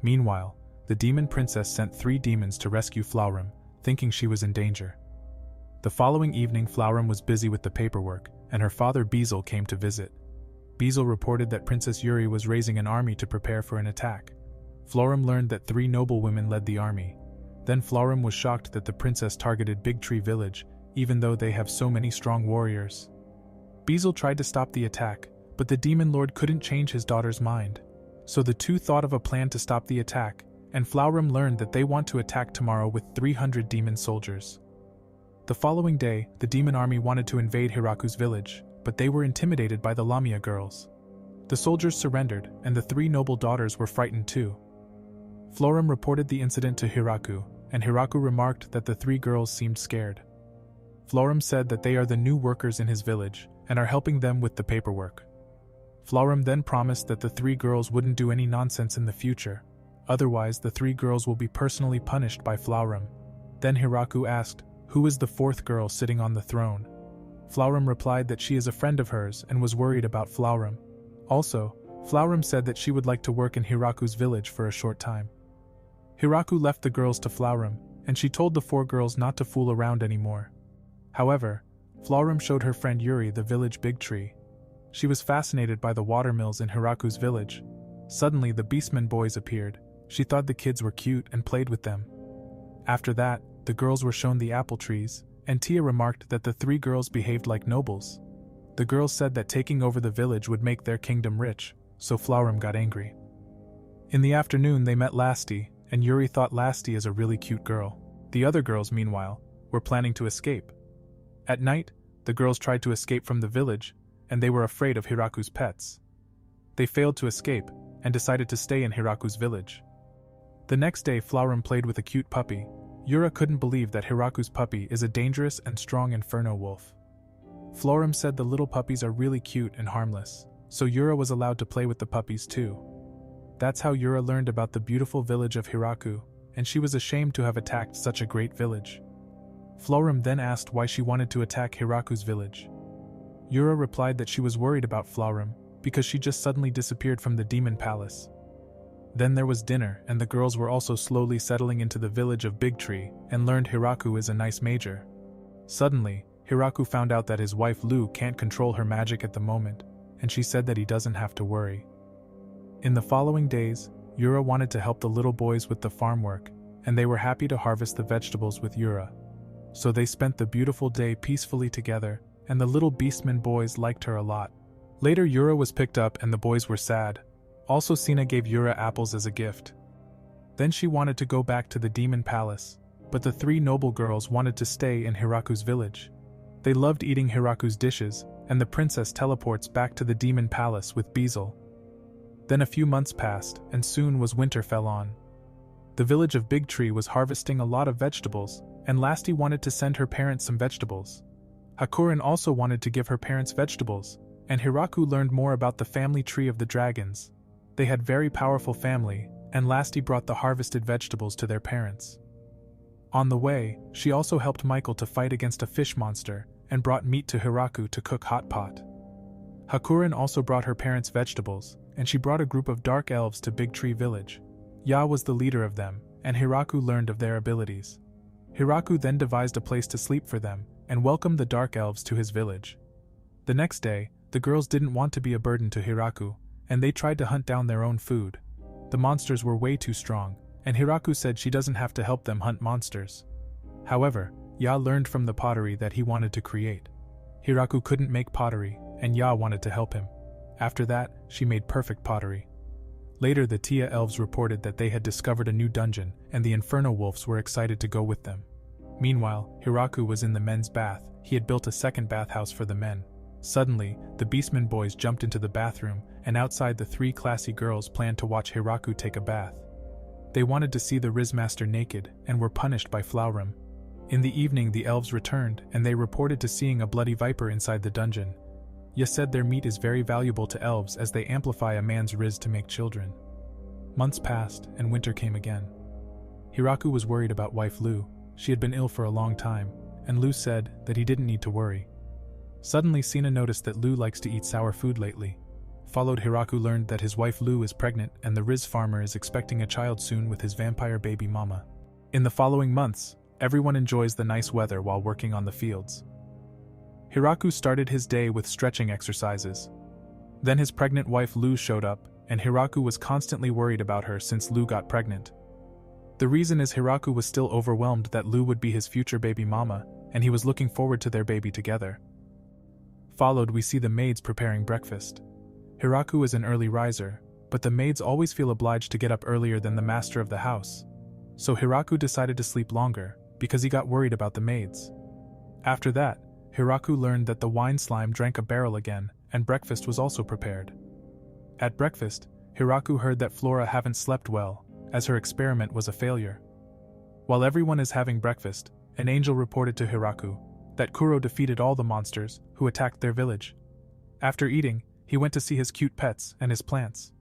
Meanwhile, the demon princess sent 3 demons to rescue Flaurum, thinking she was in danger. The following evening, Flaurum was busy with the paperwork, and her father Bezel came to visit. Bezel reported that Princess Yuri was raising an army to prepare for an attack. Flaurum learned that 3 noblewomen led the army. Then Flaurum was shocked that the princess targeted Big Tree Village, even though they have so many strong warriors. Bezel tried to stop the attack, but the demon lord couldn't change his daughter's mind. So the two thought of a plan to stop the attack, and Flaurum learned that they want to attack tomorrow with 300 demon soldiers. The following day, the demon army wanted to invade Hiraku's village, but they were intimidated by the Lamia girls. The soldiers surrendered, and the 3 noble daughters were frightened too. Flaurum reported the incident to Hiraku, and Hiraku remarked that the 3 girls seemed scared. Flaurum said that they are the new workers in his village, and are helping them with the paperwork. Flaurum then promised that the 3 girls wouldn't do any nonsense in the future, otherwise the 3 girls will be personally punished by Flaurum. Then Hiraku asked, who is the 4th girl sitting on the throne? Flaurum replied that she is a friend of hers and was worried about Flaurum. Also, Flaurum said that she would like to work in Hiraku's village for a short time. Hiraku left the girls to Flaurum, and she told the 4 girls not to fool around anymore. However, Flaurum showed her friend Yuri the village Big Tree. She was fascinated by the watermills in Hiraku's village. Suddenly the Beastmen boys appeared. She thought the kids were cute and played with them. After that, the girls were shown the apple trees, and Tia remarked that the 3 girls behaved like nobles. The girls said that taking over the village would make their kingdom rich, so Flaurum got angry. In the afternoon they met Lasti, and Yuri thought Lasti is a really cute girl. The other girls, meanwhile, were planning to escape, At night, the girls tried to escape from the village, and they were afraid of Hiraku's pets. They failed to escape, and decided to stay in Hiraku's village. The next day Flaurum played with a cute puppy. Yura couldn't believe that Hiraku's puppy is a dangerous and strong inferno wolf. Flaurum said the little puppies are really cute and harmless, so Yura was allowed to play with the puppies too. That's how Yura learned about the beautiful village of Hiraku, and she was ashamed to have attacked such a great village. Flaurum then asked why she wanted to attack Hiraku's village. Yura replied that she was worried about Flaurum, because she just suddenly disappeared from the demon palace. Then there was dinner, and the girls were also slowly settling into the village of Big Tree, and learned Hiraku is a nice major. Suddenly, Hiraku found out that his wife Lu can't control her magic at the moment, and she said that he doesn't have to worry. In the following days, Yura wanted to help the little boys with the farm work, and they were happy to harvest the vegetables with Yura. So they spent the beautiful day peacefully together, and the little beastmen boys liked her a lot. Later Yura was picked up and the boys were sad. Also Sina gave Yura apples as a gift. Then she wanted to go back to the demon palace, but the three noble girls wanted to stay in Hiraku's village. They loved eating Hiraku's dishes, and the princess teleports back to the demon palace with Bezel. Then a few months passed, and soon winter fell on. The village of Big Tree was harvesting a lot of vegetables, and Lasti wanted to send her parents some vegetables. Hakurin also wanted to give her parents vegetables, and Hiraku learned more about the family tree of the dragons. They had very powerful family, and Lasti brought the harvested vegetables to their parents. On the way, she also helped Michael to fight against a fish monster, and brought meat to Hiraku to cook hot pot. Hakurin also brought her parents vegetables, and she brought a group of dark elves to Big Tree Village. Ya was the leader of them, and Hiraku learned of their abilities. Hiraku then devised a place to sleep for them, and welcomed the dark elves to his village. The next day, the girls didn't want to be a burden to Hiraku, and they tried to hunt down their own food. The monsters were way too strong, and Hiraku said she doesn't have to help them hunt monsters. However, Ya learned from the pottery that he wanted to create. Hiraku couldn't make pottery, and Ya wanted to help him. After that, she made perfect pottery. Later the Tia elves reported that they had discovered a new dungeon, and the Inferno Wolves were excited to go with them. Meanwhile, Hiraku was in the men's bath. He had built a second bathhouse for the men. Suddenly, the Beastmen boys jumped into the bathroom, and outside the three classy girls planned to watch Hiraku take a bath. They wanted to see the Rizmaster naked, and were punished by Flaurum. In the evening the elves returned, and they reported to seeing a bloody viper inside the dungeon. Ya said their meat is very valuable to elves as they amplify a man's riz to make children. Months passed, and winter came again. Hiraku was worried about wife Lu. She had been ill for a long time, and Lu said that he didn't need to worry. Suddenly Sina noticed that Lu likes to eat sour food lately. Followed Hiraku learned that his wife Lu is pregnant and the Riz farmer is expecting a child soon with his vampire baby mama. In the following months, everyone enjoys the nice weather while working on the fields. Hiraku started his day with stretching exercises. Then his pregnant wife Lu showed up, and Hiraku was constantly worried about her since Lu got pregnant. The reason is Hiraku was still overwhelmed that Lu would be his future baby mama, and he was looking forward to their baby together. Followed we see the maids preparing breakfast. Hiraku is an early riser, but the maids always feel obliged to get up earlier than the master of the house. So Hiraku decided to sleep longer, because he got worried about the maids. After that, Hiraku learned that the wine slime drank a barrel again, and breakfast was also prepared. At breakfast, Hiraku heard that Flora hadn't slept well, as her experiment was a failure. While everyone is having breakfast, an angel reported to Hiraku that Kuro defeated all the monsters who attacked their village. After eating, he went to see his cute pets and his plants.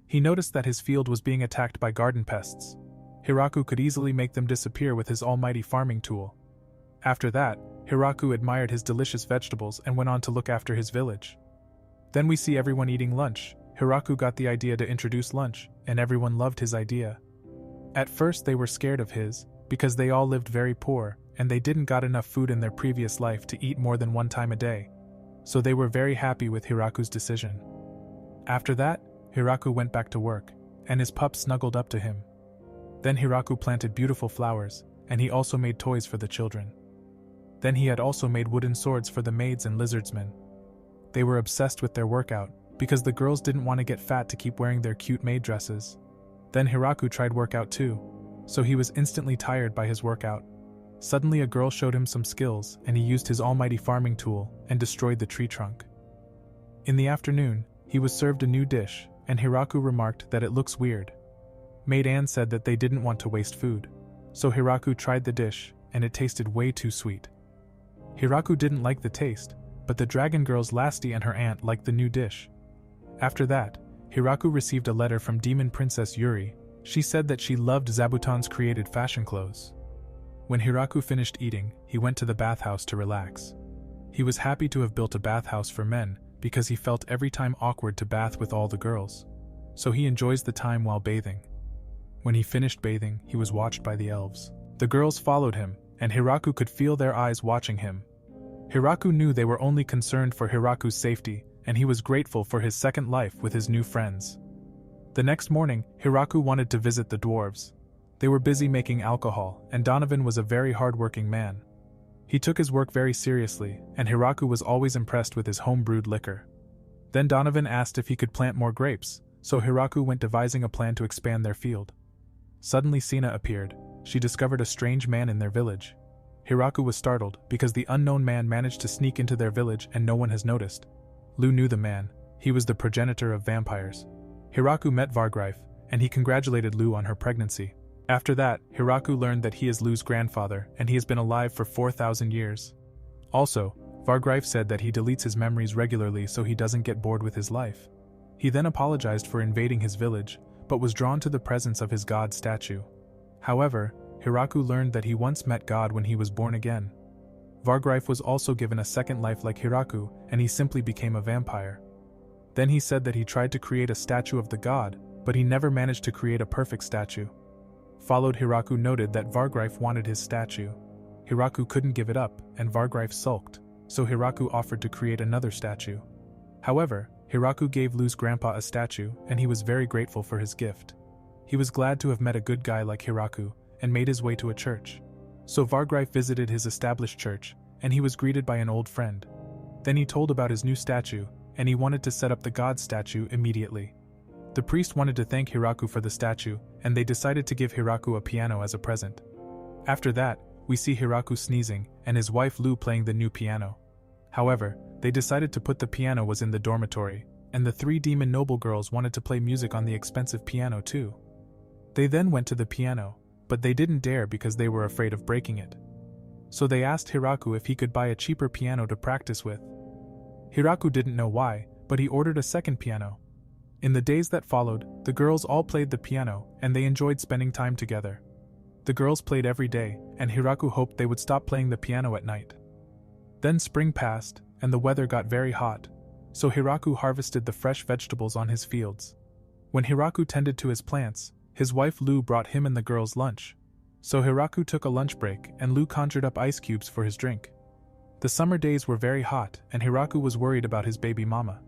He noticed that his field was being attacked by garden pests. Hiraku could easily make them disappear with his almighty farming tool. After that, Hiraku admired his delicious vegetables and went on to look after his village. Then we see everyone eating lunch. Hiraku got the idea to introduce lunch, and everyone loved his idea. At first they were scared of his, because they all lived very poor, and they didn't got enough food in their previous life to eat more than one time a day. So they were very happy with Hiraku's decision. After that, Hiraku went back to work, and his pup snuggled up to him. Then Hiraku planted beautiful flowers, and he also made toys for the children. Then he had also made wooden swords for the maids and lizardsmen. They were obsessed with their workout, because the girls didn't want to get fat to keep wearing their cute maid dresses. Then Hiraku tried workout too, so he was instantly tired by his workout. Suddenly a girl showed him some skills, and he used his almighty farming tool and destroyed the tree trunk. In the afternoon, he was served a new dish, and Hiraku remarked that it looks weird. Maid Anne said that they didn't want to waste food, so Hiraku tried the dish, and it tasted way too sweet. Hiraku didn't like the taste, but the dragon girl's Lasty and her aunt liked the new dish. After that, Hiraku received a letter from Demon Princess Yuri. She said that she loved Zabuton's created fashion clothes. When Hiraku finished eating, he went to the bathhouse to relax. He was happy to have built a bathhouse for men because he felt every time awkward to bath with all the girls. So he enjoys the time while bathing. When he finished bathing, he was watched by the elves. The girls followed him, and Hiraku could feel their eyes watching him. Hiraku knew they were only concerned for Hiraku's safety, and he was grateful for his second life with his new friends. The next morning, Hiraku wanted to visit the dwarves. They were busy making alcohol, and Donovan was a very hard-working man. He took his work very seriously, and Hiraku was always impressed with his home-brewed liquor. Then Donovan asked if he could plant more grapes, so Hiraku went devising a plan to expand their field. Suddenly Sina appeared. She discovered a strange man in their village. Hiraku was startled because the unknown man managed to sneak into their village and no one has noticed. Lu knew the man. He was the progenitor of vampires. Hiraku met Vargreif, and he congratulated Lu on her pregnancy. After that, Hiraku learned that he is Lu's grandfather, and he has been alive for 4,000 years. Also, Vargreif said that he deletes his memories regularly so he doesn't get bored with his life. He then apologized for invading his village, but was drawn to the presence of his god statue. However, Hiraku learned that he once met God when he was born again. Vargreif was also given a second life like Hiraku, and he simply became a vampire. Then he said that he tried to create a statue of the god, but he never managed to create a perfect statue. Followed Hiraku noted that Vargreif wanted his statue. Hiraku couldn't give it up, and Vargreif sulked, so Hiraku offered to create another statue. However, Hiraku gave Lu's grandpa a statue, and he was very grateful for his gift. He was glad to have met a good guy like Hiraku, and made his way to a church. So Vargreif visited his established church, and he was greeted by an old friend. Then he told about his new statue, and he wanted to set up the god statue immediately. The priest wanted to thank Hiraku for the statue, and they decided to give Hiraku a piano as a present. After that, we see Hiraku sneezing, and his wife Lu playing the new piano. However, they decided to put the piano was in the dormitory, and the three demon noble girls wanted to play music on the expensive piano too. They then went to the piano, but they didn't dare because they were afraid of breaking it. So they asked Hiraku if he could buy a cheaper piano to practice with. Hiraku didn't know why, but he ordered a second piano. In the days that followed, the girls all played the piano, and they enjoyed spending time together. The girls played every day, and Hiraku hoped they would stop playing the piano at night. Then spring passed, and the weather got very hot, so Hiraku harvested the fresh vegetables on his fields. When Hiraku tended to his plants, his wife Lu brought him and the girls lunch. So Hiraku took a lunch break, and Lu conjured up ice cubes for his drink. The summer days were very hot, and Hiraku was worried about his baby mama.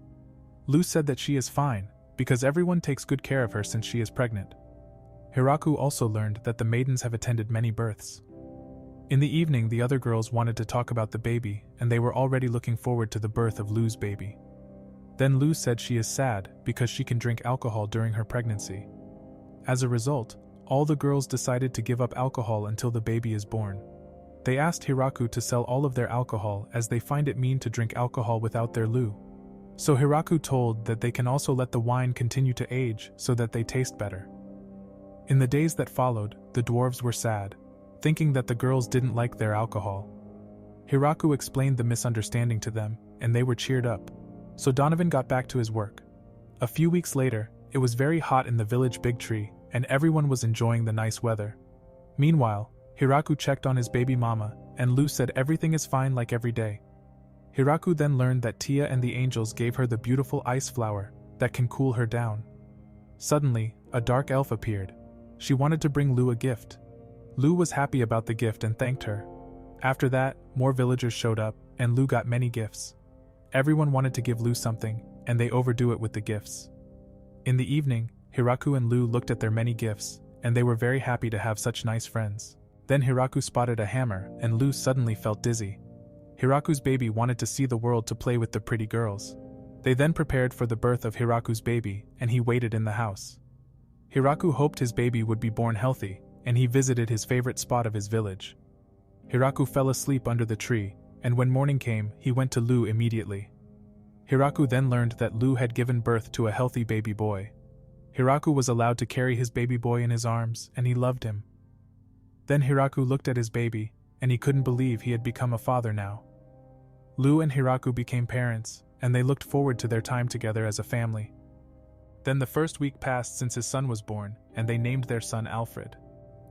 Lu said that she is fine, because everyone takes good care of her since she is pregnant. Hiraku also learned that the maidens have attended many births. In the evening, the other girls wanted to talk about the baby, and they were already looking forward to the birth of Lu's baby. Then Lu said she is sad because she can drink alcohol during her pregnancy. As a result, all the girls decided to give up alcohol until the baby is born. They asked Hiraku to sell all of their alcohol as they find it mean to drink alcohol without their Lu. So Hiraku told that they can also let the wine continue to age so that they taste better. In the days that followed, the dwarves were sad, thinking that the girls didn't like their alcohol. Hiraku explained the misunderstanding to them, and they were cheered up. So Donovan got back to his work. A few weeks later, it was very hot in the village big tree, and everyone was enjoying the nice weather. Meanwhile, Hiraku checked on his baby mama, and Lu said everything is fine like every day. Hiraku then learned that Tia and the angels gave her the beautiful ice flower that can cool her down. Suddenly, a dark elf appeared. She wanted to bring Lu a gift. Lu was happy about the gift and thanked her. After that, more villagers showed up, and Lu got many gifts. Everyone wanted to give Lu something, and they overdo it with the gifts. In the evening, Hiraku and Lu looked at their many gifts, and they were very happy to have such nice friends. Then Hiraku spotted a hammer, and Lu suddenly felt dizzy. Hiraku's baby wanted to see the world to play with the pretty girls. They then prepared for the birth of Hiraku's baby, and he waited in the house. Hiraku hoped his baby would be born healthy, and he visited his favorite spot of his village. Hiraku fell asleep under the tree, and when morning came, he went to Lu immediately. Hiraku then learned that Lu had given birth to a healthy baby boy. Hiraku was allowed to carry his baby boy in his arms, and he loved him. Then Hiraku looked at his baby, and he couldn't believe he had become a father now. Lu and Hiraku became parents, and they looked forward to their time together as a family. Then the first week passed since his son was born, and they named their son Alfred.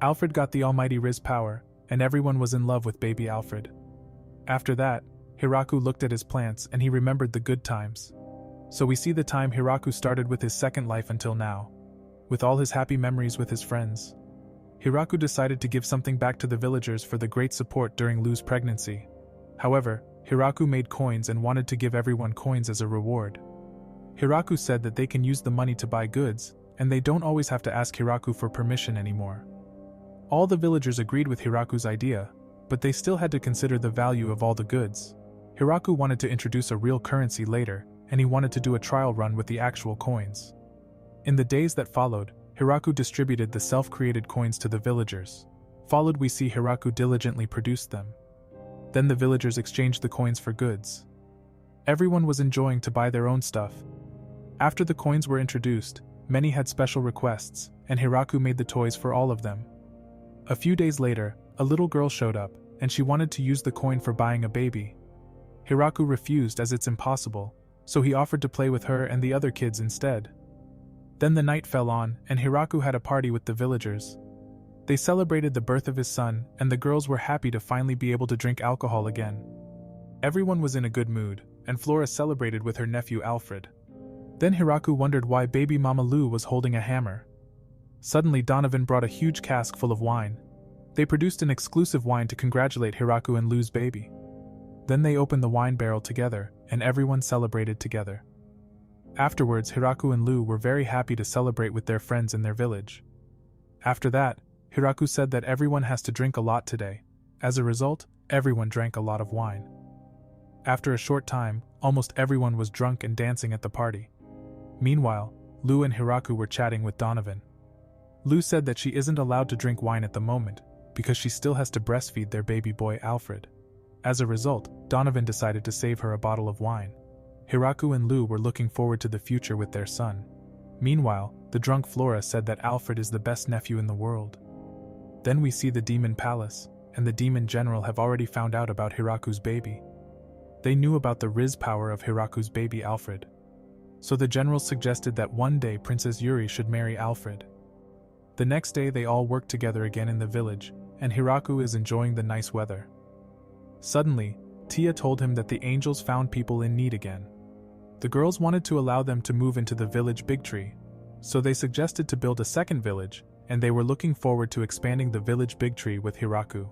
Alfred got the almighty Riz power, and everyone was in love with baby Alfred. After that, Hiraku looked at his plants and he remembered the good times. So we see the time Hiraku started with his second life until now, with all his happy memories with his friends. Hiraku decided to give something back to the villagers for the great support during Lu's pregnancy. However, Hiraku made coins and wanted to give everyone coins as a reward. Hiraku said that they can use the money to buy goods, and they don't always have to ask Hiraku for permission anymore. All the villagers agreed with Hiraku's idea, but they still had to consider the value of all the goods. Hiraku wanted to introduce a real currency later, and he wanted to do a trial run with the actual coins. In the days that followed, Hiraku distributed the self-created coins to the villagers. Followed, we see Hiraku diligently produce them. Then the villagers exchanged the coins for goods. Everyone was enjoying to buy their own stuff. After the coins were introduced, many had special requests, and Hiraku made the toys for all of them. A few days later, a little girl showed up, and she wanted to use the coin for buying a baby. Hiraku refused as it's impossible, so he offered to play with her and the other kids instead. Then the night fell on, and Hiraku had a party with the villagers. They celebrated the birth of his son, and the girls were happy to finally be able to drink alcohol again. Everyone was in a good mood, and Flora celebrated with her nephew Alfred. Then Hiraku wondered why baby Mama Lu was holding a hammer. Suddenly Donovan brought a huge cask full of wine. They produced an exclusive wine to congratulate Hiraku and Lu's baby. Then they opened the wine barrel together, and everyone celebrated together. Afterwards, Hiraku and Lu were very happy to celebrate with their friends in their village. After that, Hiraku said that everyone has to drink a lot today. As a result, everyone drank a lot of wine. After a short time, almost everyone was drunk and dancing at the party. Meanwhile, Lu and Hiraku were chatting with Donovan. Lu said that she isn't allowed to drink wine at the moment, because she still has to breastfeed their baby boy Alfred. As a result, Donovan decided to save her a bottle of wine. Hiraku and Lu were looking forward to the future with their son. Meanwhile, the drunk Flora said that Alfred is the best nephew in the world. Then we see the demon palace, and the demon general have already found out about Hiraku's baby. They knew about the Riz power of Hiraku's baby Alfred. So the general suggested that one day Princess Yuri should marry Alfred. The next day they all worked together again in the village, and Hiraku is enjoying the nice weather. Suddenly, Tia told him that the angels found people in need again. The girls wanted to allow them to move into the village Big Tree, so they suggested to build a second village, and they were looking forward to expanding the village Big Tree with Hiraku.